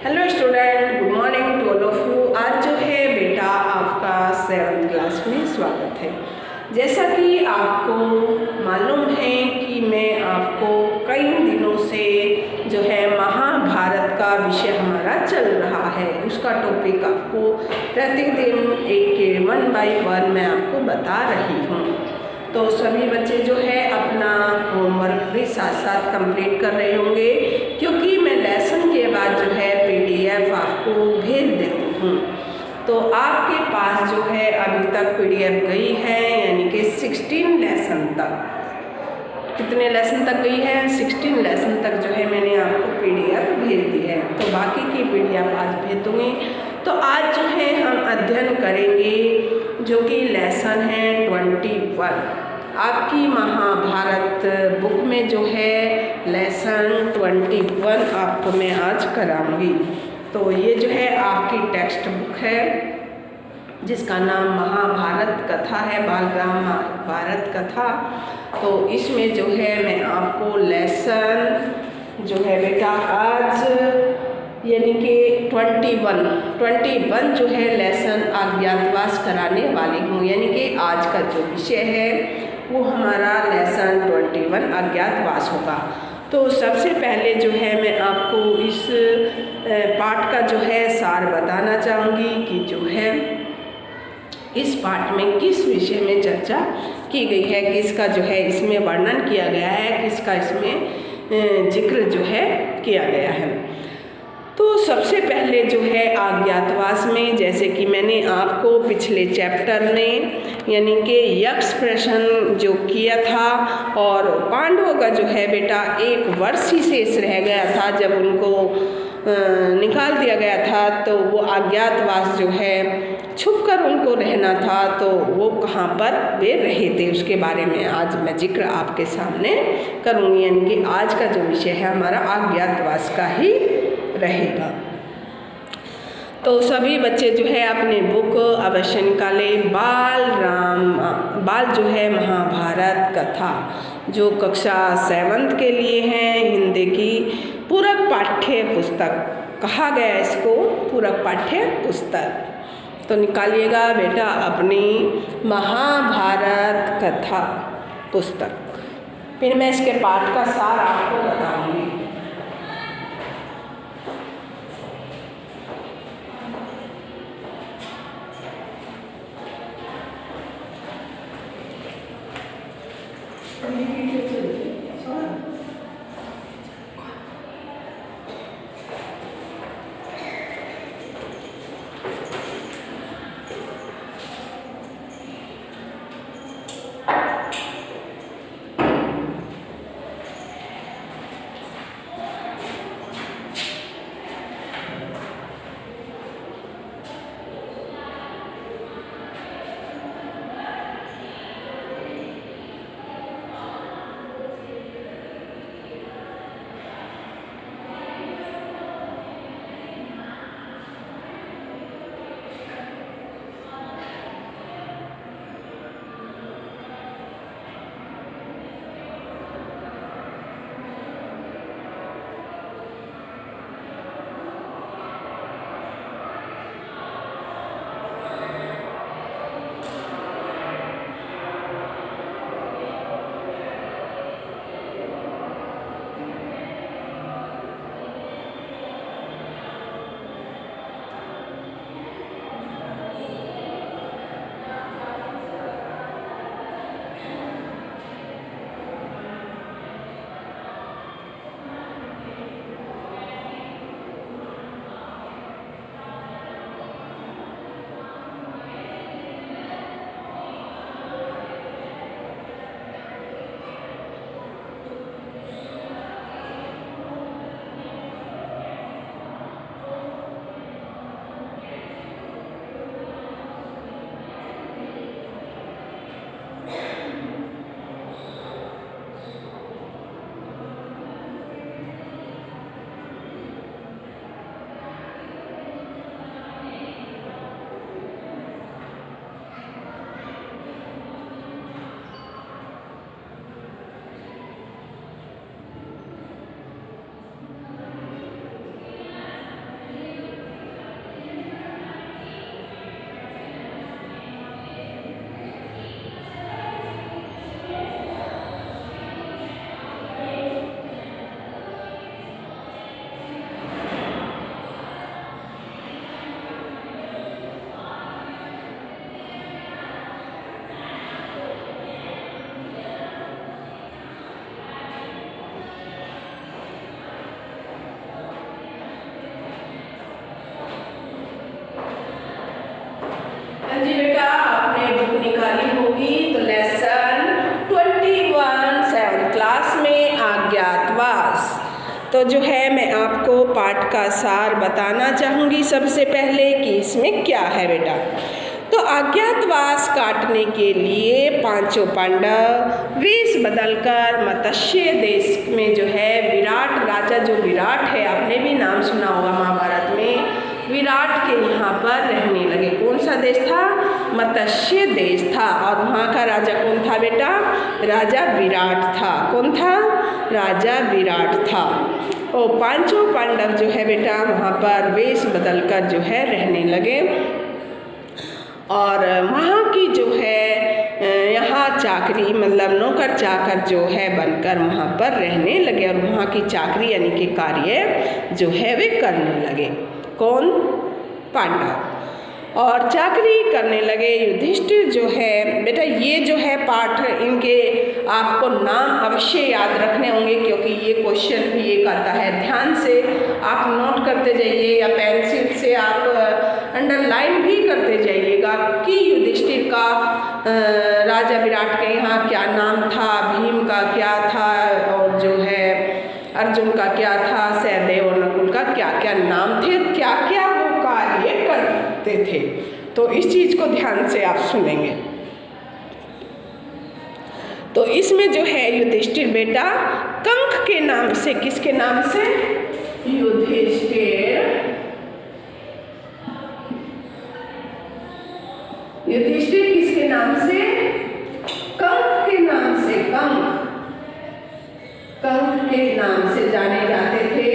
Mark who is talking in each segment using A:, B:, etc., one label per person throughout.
A: Hello student, good morning to all of you. आज जो है बेटा आपका 7th क्लास में स्वागत है। जैसा कि आपको मालूम है कि मैं आपको कई दिनों से जो है महाभारत का विषय हमारा चल रहा है, उसका टॉपिक आपको प्रतिदिन एक 1 बाय 1 मैं आपको बता रही हूँ। तो सभी बच्चे जो है अपना होमवर्क भी साथ साथ कंप्लीट कर रहे होंगे, क्योंकि मैं लेसन के बाद जो है PDF आपको भेज देती हूँ। तो आपके पास जो है अभी तक PDF गई है, यानी कि 16 लेसन तक। कितने लेसन तक गई है? 16 लेसन तक जो है मैंने आपको PDF भेज दी है। तो बाकी की PDF आज भेज दूँगी। तो आज जो है हम अध्ययन करेंगे जो कि लेसन है 21। आपकी महाभारत बुक में जो है लेसन 21 आपको मैं आज कराऊंगी। तो ये जो है आपकी टेक्स्ट बुक है जिसका नाम महाभारत कथा है, बाल राम महाभारत कथा। तो इसमें जो है मैं आपको लेसन जो है बेटा आज यानी कि 21 जो है लेसन अज्ञातवास कराने वाली हूँ। यानी कि आज का जो विषय है वो हमारा लेसन 21 अज्ञातवास होगा। तो सबसे पहले जो है मैं आपको इस पाठ का जो है सार बताना चाहूँगी कि जो है इस पाठ में किस विषय में चर्चा की गई है, किसका जो है इसमें वर्णन किया गया है, किसका इसमें जिक्र जो है किया गया है। तो सबसे पहले जो है अज्ञातवास में, जैसे कि मैंने आपको पिछले चैप्टर में यानी कि यक्ष प्रश्न जो किया था और पांडवों का जो है बेटा 1 वर्ष ही शेष रह गया था जब उनको निकाल दिया गया था, तो वो अज्ञातवास जो है छुपकर उनको रहना था, तो वो कहाँ पर वे रहे थे उसके बारे में आज मैं जिक्र आपके सामने करूँगी। यानी कि आज का जो विषय है हमारा अज्ञातवास का ही रहेगा। तो सभी बच्चे जो है अपने बुक अवश्य निकालें। बाल जो है महाभारत कथा जो कक्षा 7th के लिए है, हिंदी की पूरक पाठ्य पुस्तक कहा गया, इसको पूरक पाठ्य पुस्तक। तो निकालिएगा बेटा अपनी महाभारत कथा पुस्तक। फिर मैं इसके पाठ का सार आपको बताऊंगी। तो जो है मैं आपको पाठ का सार बताना चाहूँगी सबसे पहले कि इसमें क्या है बेटा। तो अज्ञातवास काटने के लिए पांचों पांडव वेश बदलकर मत्स्य देश में जो है विराट राजा, जो विराट है आपने भी नाम सुना होगा महाभारत में, विराट के यहाँ पर रहने लगे। कौन सा देश था? मत्स्य देश था। और वहाँ का राजा कौन था बेटा? राजा विराट था। कौन था? राजा विराट था। और पांचों पांडव जो है बेटा वहाँ पर वेश बदलकर जो है रहने लगे और वहाँ की जो है यहाँ चाकरी मतलब नौकर चाकर जो है बनकर वहाँ पर रहने लगे और वहाँ की चाकरी यानी कि कार्य जो है वे करने लगे। कौन? पांडव। और चाकरी करने लगे। युधिष्ठिर जो है बेटा, ये जो है पाठ इनके आपको नाम अवश्य याद रखने होंगे क्योंकि ये क्वेश्चन भी एक आता है। ध्यान से आप नोट करते जाइए या पेंसिल से आप अंडरलाइन भी करते जाइएगा कि युधिष्ठिर का राजा विराट के यहाँ क्या नाम था, भीम का क्या था और जो है अर्जुन का क्या था, सहदेव और नकुल का क्या क्या नाम थे, क्या क्या वो कार्य करते थे। तो इस चीज़ को ध्यान से आप सुनेंगे। तो इसमें जो है युधिष्ठिर बेटा कंक के नाम से, किसके नाम से? युधिष्ठिर। युधिष्ठिर किसके नाम से? कंक के नाम से। कंक के नाम से जाने जाते थे।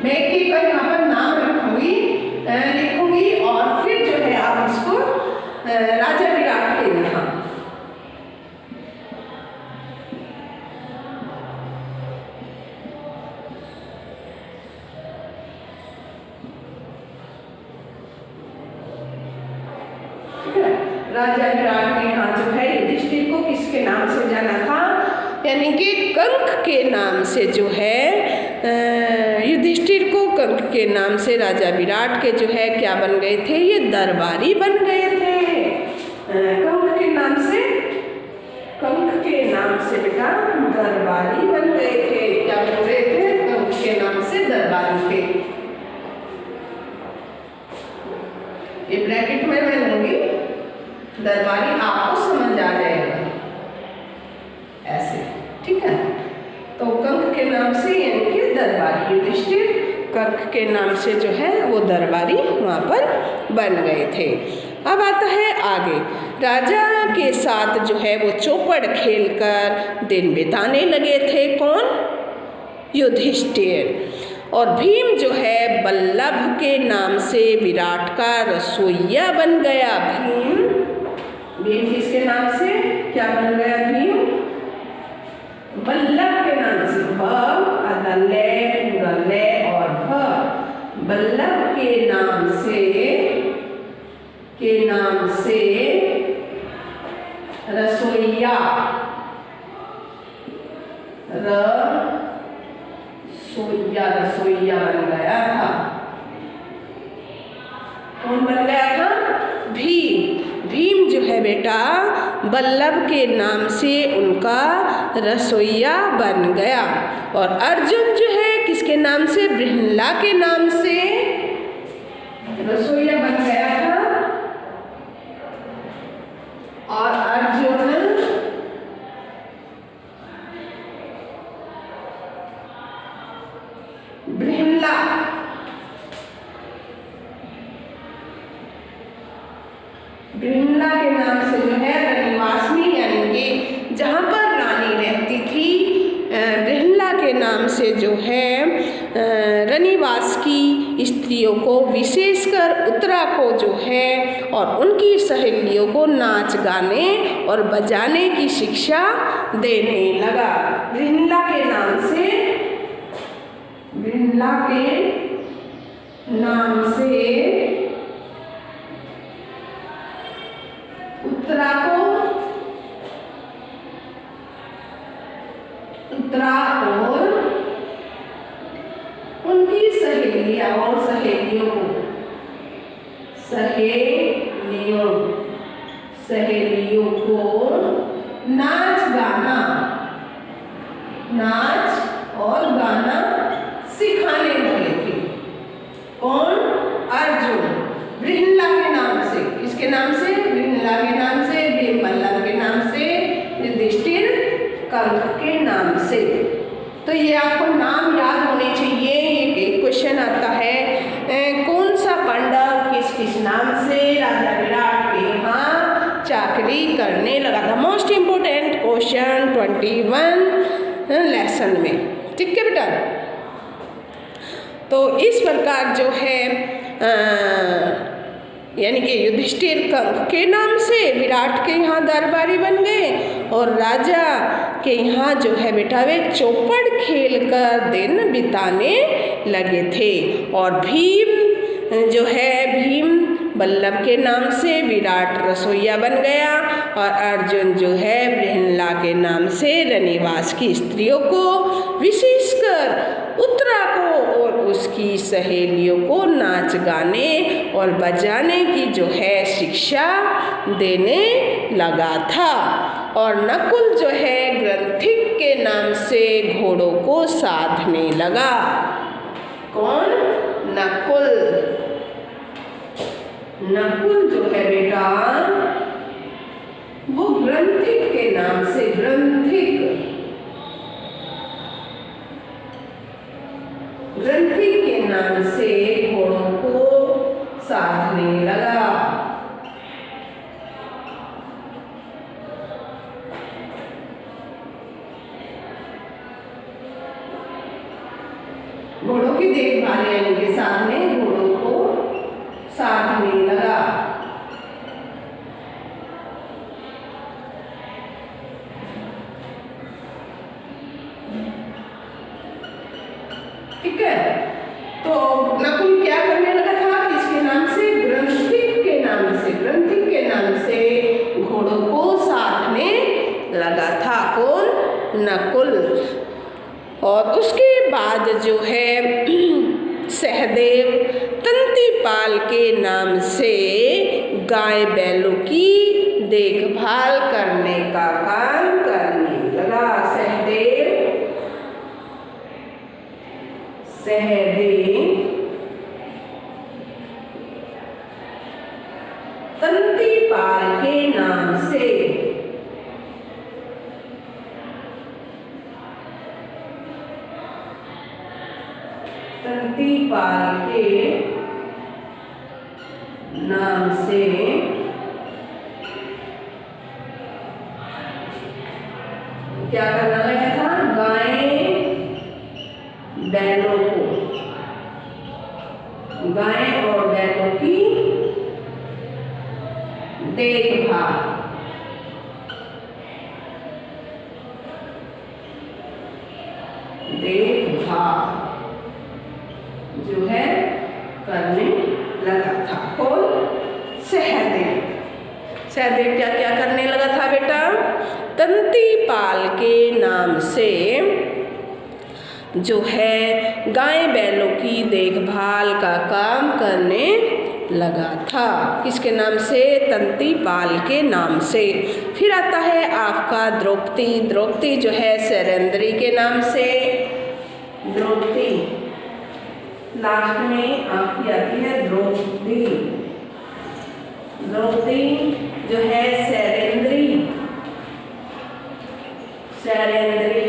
A: मैं एक यहाँ पर नाम लिखूंगी और फिर जो है आप इसको राजा विराट के यहाँ राजा विराट के यहाँ जो है युधिष्ठिर को किसके नाम से जाना था? यानी कि कंक के नाम से जो है युधिष्ठिर को कंक के नाम से राजा विराट के जो है क्या बन गए थे? ये दरबारी बन गए थे। कंक के नाम से, कंक के नाम से बेटा दरबारी बन गए थे। क्या बन गए थे? कंक के नाम से दरबारी थे। ये ब्रैकेट में मैं लूंगी, दरबारी आपको समझ आ जाएगा ऐसे, ठीक है। तो कंक के नाम से यानी कि दरबारी, युधिष्ठिर कंक के नाम से जो है वो दरबारी वहाँ पर बन गए थे। अब आता है आगे, राजा के साथ जो है वो चौपड़ खेलकर दिन बिताने लगे थे। कौन? युधिष्ठिर। और भीम जो है बल्लभ के नाम से विराट का रसोइया बन गया। भीम किसके नाम से क्या बन गया? भीम बल्लभ के नाम से, भ और भ, बल्लभ के नाम से रसोइया, रसोइया बन गया था। कौन बन गया था? भीम। भीम जो है बेटा बल्लभ के नाम से उनका रसोइया बन गया। और अर्जुन जो है किसके नाम से? बृहन्ला के नाम से रसोइया बन गया था। और अर्जुन बृहन्ला के नाम से जो है रनिवासिनी यानी कि जहाँ पर रानी रहती थी, बृहन्ला के नाम से जो है रनिवास की स्त्रियों को विशेषकर उत्तरा को जो है और उनकी सहेलियों को नाच गाने और बजाने की शिक्षा देने लगा। बृहन्ला के नाम से उत्तरा और उनकी सहेलियों सहेलियों को नाच और गाना सिखाने लगे थे। कौन? अर्जुन। बृहन्ला के नाम से, किसके नाम से? बृहन्ला के नाम से, भीमबल्लभ के नाम से, युधिष्ठिर, कंस के नाम से। तो ये आपको नाम याद होने चाहिए। एक क्वेश्चन आता है, कौन सा पांडव किस किस नाम से राजा विराट के यहाँ चाकरी करने लगा था? मोस्ट इम्पोर्टेंट क्वेश्चन 21 लेसन में। ठीक है बेटा। तो इस प्रकार जो है यानी कि युधिष्ठिर कंस के नाम से विराट के यहाँ दरबारी बन गए और राजा के यहाँ जो है बेटा वे चौपड़ खेल कर दिन बिताने लगे थे। और भीम जो है भीम बल्लभ के नाम से विराट रसोइया बन गया और अर्जुन जो है बृहन्ला के नाम से रनिवास की स्त्रियों को, विशेषकर उत्तरा को और उसकी सहेलियों को नाच गाने और बजाने की जो है शिक्षा देने लगा था। और नकुल जो है ग्रंथिक के नाम से घोड़ों को साधने लगा। कौन? नकुल। नकुल जो है बेटा वो ग्रंथिक के नाम से, ग्रंथिक के नाम से घोड़ों को साधने लगा। घोड़ों की देखभाल यानी के साधने, घोड़ों को साधने लगा। ठीक है। तो नकुल क्या करने लगा था? किसके नाम से? ग्रंथिक के नाम से, ग्रंथिक के नाम से घोड़ों को साधने लगा था। कौन? नकुल। और उसके बाद जो है सहदेव तंतीपाल के नाम से गाय बैलों की देखभाल करने का काम करने लगा। सहदेव तंतीपाल के नाम से तंतीपाल के नाम से क्या करना लगा था? गाय बैलों को, गाय और बैलों की देखभाल, जो है करने लगा था। कौन? सहदेव। सहदेव क्या क्या करने लगा था बेटा? तंतीपाल के नाम से जो है गाय बैलों की देखभाल का काम करने लगा था। किसके नाम से? तंतीपाल के नाम से। फिर आता है आपका द्रौपदी। द्रौपदी जो है शैलेंद्री के नाम से, द्रौपदी लास्ट में आपकी आती है द्रौपदी। द्रौपदी जो है शैलेंद्री, शैलेंद्री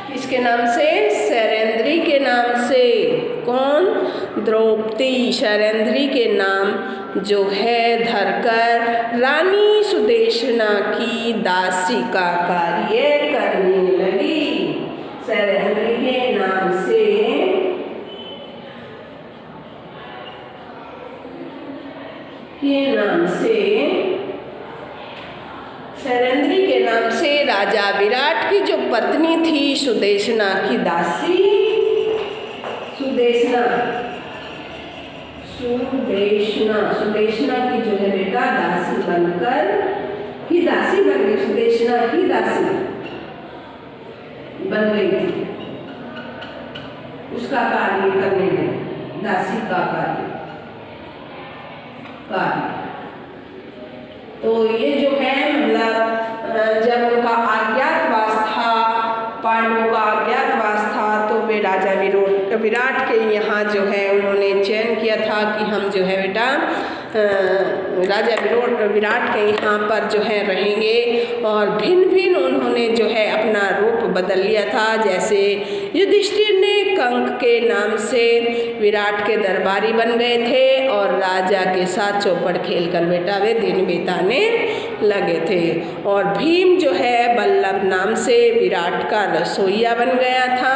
A: किसके नाम से? शैलेंद्री के नाम से। कौन? द्रौपदी शैलेंद्री के नाम जो है धरकर रानी सुदेशना की दासी का कार्य करने लगी। शैलेंद्री के नाम से शैलेंद्री के नाम से राजा विराट की जो पत्नी थी सुदेशना की दासी, सुदेशना की जो है बेटा दासी बनकर ही दासी बन गई। सुदेशना की दासी बन गई थी, उसका कार्य करने लगी। दासी का कार्य। तो ये जो है मतलब जब उनका अज्ञातवास था, पांडवों का अज्ञातवास था, तो वे राजा विराट के यहाँ जो है उन्होंने चयन किया था कि हम जो है बेटा राजा विराट के यहाँ पर जो है रहेंगे। और भिन्न भिन्न उन्होंने जो है अपना रूप बदल लिया था। जैसे युधिष्ठिर ने कंक के नाम से विराट के दरबारी बन गए थे और राजा के साथ चौपड़ खेलकर बेटा वे दिन बिताने लगे थे। और भीम जो है बल्लभ नाम से विराट का रसोइया बन गया था।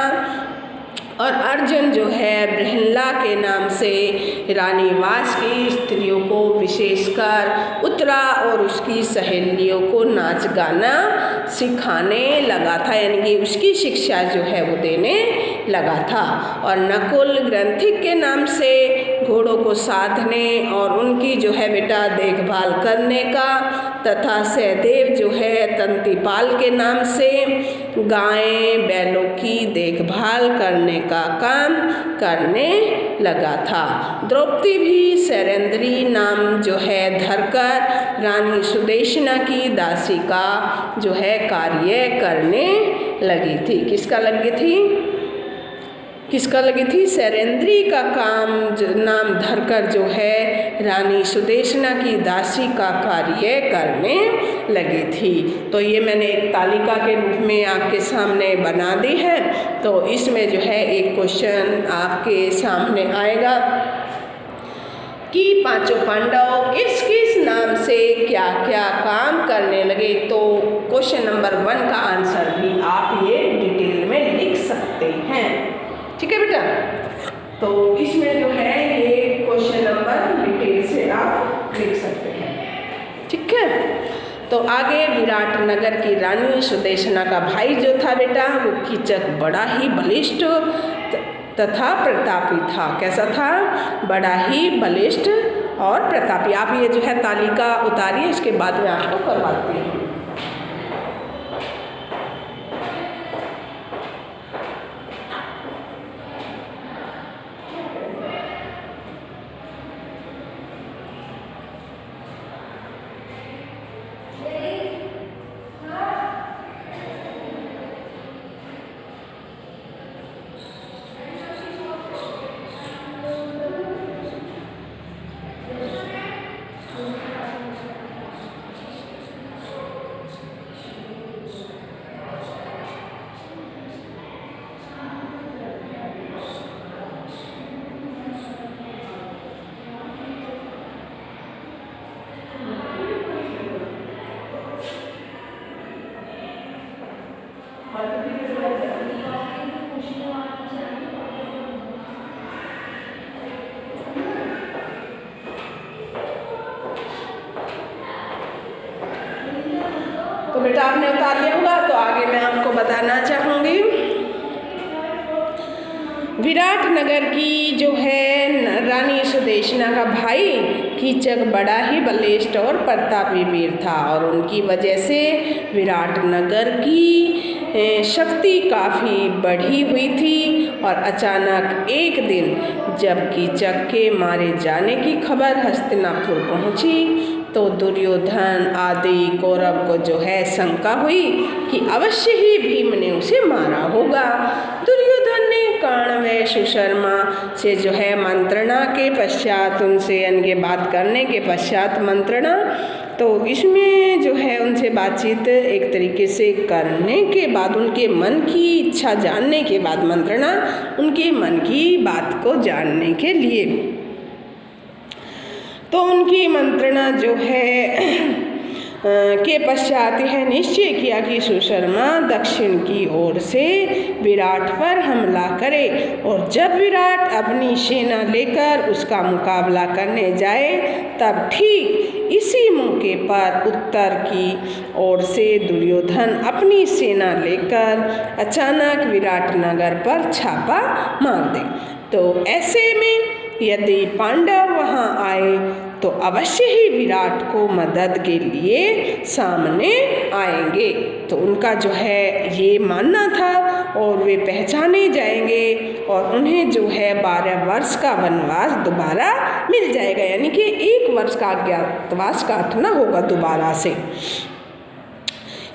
A: और अर्जुन जो है बृहन्ला के नाम से रानीवास की स्त्रियों को विशेषकर उत्तरा और उसकी सहेलियों को नाच गाना सिखाने लगा था, यानी कि उसकी शिक्षा जो है वो देने लगा था। और नकुल ग्रंथिक के नाम से घोड़ों को साधने और उनकी जो है बेटा देखभाल करने का, तथा सहदेव जो है तंतिपाल के नाम से गायें बैलों की देखभाल करने का काम करने लगा था। द्रौपदी भी सैरेंद्री नाम जो है धरकर रानी सुदेशना की दासी का जो है कार्य करने लगी थी। किसका लगी थी? सैरेंद्री का नाम धरकर जो है रानी सुदेशना की दासी का कार्य करने लगी थी। तो ये मैंने एक तालिका के रूप में आपके सामने बना दी है। तो इसमें जो है एक क्वेश्चन आपके सामने आएगा कि पांचों पांडव किस किस नाम से क्या क्या काम करने लगे। तो क्वेश्चन नंबर 1 का आंसर भी आप ये डिटेल में लिख सकते हैं। ठीक है बेटा, तो इसमें जो है ये क्वेश्चन नंबर डिटेल से आप लिख सकते हैं। ठीक है, तो आगे विराट नगर की रानी सुदेशना का भाई जो था बेटा वो कीचक बड़ा ही बलिष्ठ तथा प्रतापी था। कैसा था? बड़ा ही बलिष्ठ और प्रतापी। आप ये जो है तालिका उतारिए, इसके बाद में आपको करवाती हूँ। तो बेटा आपने उतार लिया होगा, तो आगे मैं आपको बताना चाहूँगी विराट नगर की जो है रानी सुदेशना का भाई कीचक बड़ा ही बलिष्ठ और प्रतापी वीर था। और उनकी वजह से विराट नगर की शक्ति काफ़ी बढ़ी हुई थी। और अचानक एक दिन जब कीचक के मारे जाने की खबर हस्तिनापुर पहुंची, तो दुर्योधन आदि कौरव को जो है शंका हुई कि अवश्य ही भीम ने उसे मारा होगा। दुर्योधन ने कर्ण व सुशर्मा से जो है मंत्रणा के पश्चात, उनसे उनके बात करने के पश्चात मंत्रणा, तो इसमें जो है उनसे बातचीत एक तरीके से करने के बाद, उनके मन की इच्छा जानने के बाद, मंत्रणा उनके मन की बात को जानने के लिए, तो उनकी मंत्रणा जो है के पश्चात यह निश्चय किया कि सुशर्मा दक्षिण की ओर से विराट पर हमला करे। और जब विराट अपनी सेना लेकर उसका मुकाबला करने जाए, तब ठीक इसी मौके पर उत्तर की ओर से दुर्योधन अपनी सेना लेकर अचानक विराट नगर पर छापा मार दे। तो ऐसे में यदि पांडव वहां आए तो अवश्य ही विराट को मदद के लिए सामने आएंगे। तो उनका जो है ये मानना था और वे पहचाने जाएंगे और उन्हें जो है 12 वर्ष का वनवास दोबारा मिल जाएगा, यानी कि 1 वर्ष का अज्ञातवास काटना होगा दोबारा से।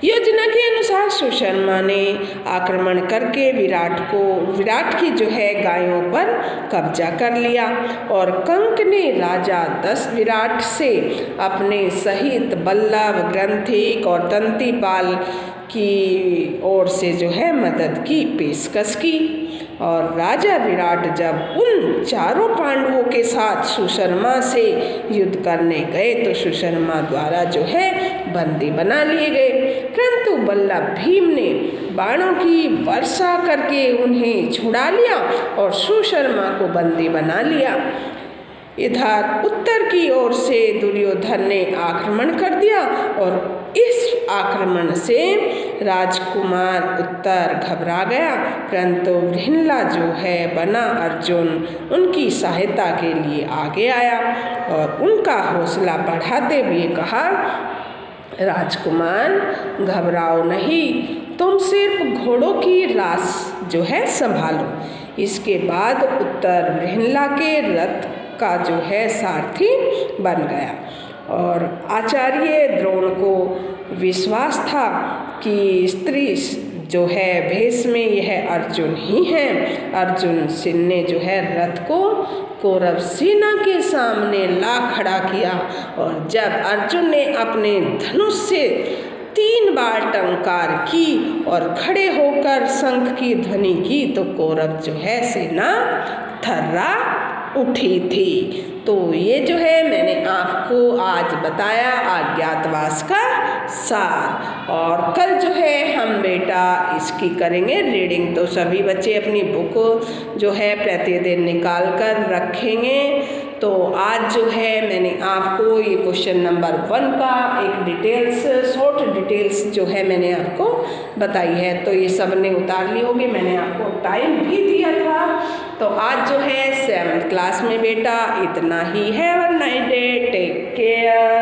A: योजना के अनुसार सुशर्मा ने आक्रमण करके विराट की जो है गायों पर कब्जा कर लिया और कंक ने राजा विराट से अपने सहित बल्लभ, ग्रंथिक और तंतीपाल की ओर से जो है मदद की पेशकश की। और राजा विराट जब उन चारों पांडवों के साथ सुशर्मा से युद्ध करने गए तो सुशर्मा द्वारा जो है बंदी बना लिए गए, परंतु बल्लभ भीम ने बाणों की वर्षा करके उन्हें छुड़ा लिया और सुशर्मा को बंदी बना लिया। इधर उत्तर की ओर से दुर्योधन ने आक्रमण कर दिया और इस आक्रमण से राजकुमार उत्तर घबरा गया, परंतु वृहनला जो है बना अर्जुन उनकी सहायता के लिए आगे आया और उनका हौसला बढ़ाते हुए कहा, राजकुमार घबराओ नहीं, तुम सिर्फ घोड़ों की रास जो है संभालो। इसके बाद उत्तर वृहनला के रथ का जो है सारथी बन गया और आचार्य द्रोण को विश्वास था कि स्त्री जो है भेष में यह अर्जुन ही हैं। अर्जुन सिंह ने जो है रथ को कौरव सेना के सामने ला खड़ा किया और जब अर्जुन ने अपने धनुष से 3 बार टंकार की और खड़े होकर शंख की ध्वनि की तो कौरव जो है सेना थर्रा उठी थी। तो ये जो है मैंने आपको आज बताया अज्ञातवास का सार, और कल जो है हम बेटा इसकी करेंगे रीडिंग। तो सभी बच्चे अपनी बुक जो है प्रतिदिन निकाल कर रखेंगे। तो आज जो है मैंने आपको ये क्वेश्चन नंबर 1 का एक डिटेल्स, शॉर्ट डिटेल्स जो है मैंने आपको बताई है, तो ये सब ने उतार ली होगी। मैंने आपको टाइम भी दिया था। तो आज जो है 7th क्लास में बेटा इतना ही है। Have a nice day, take care.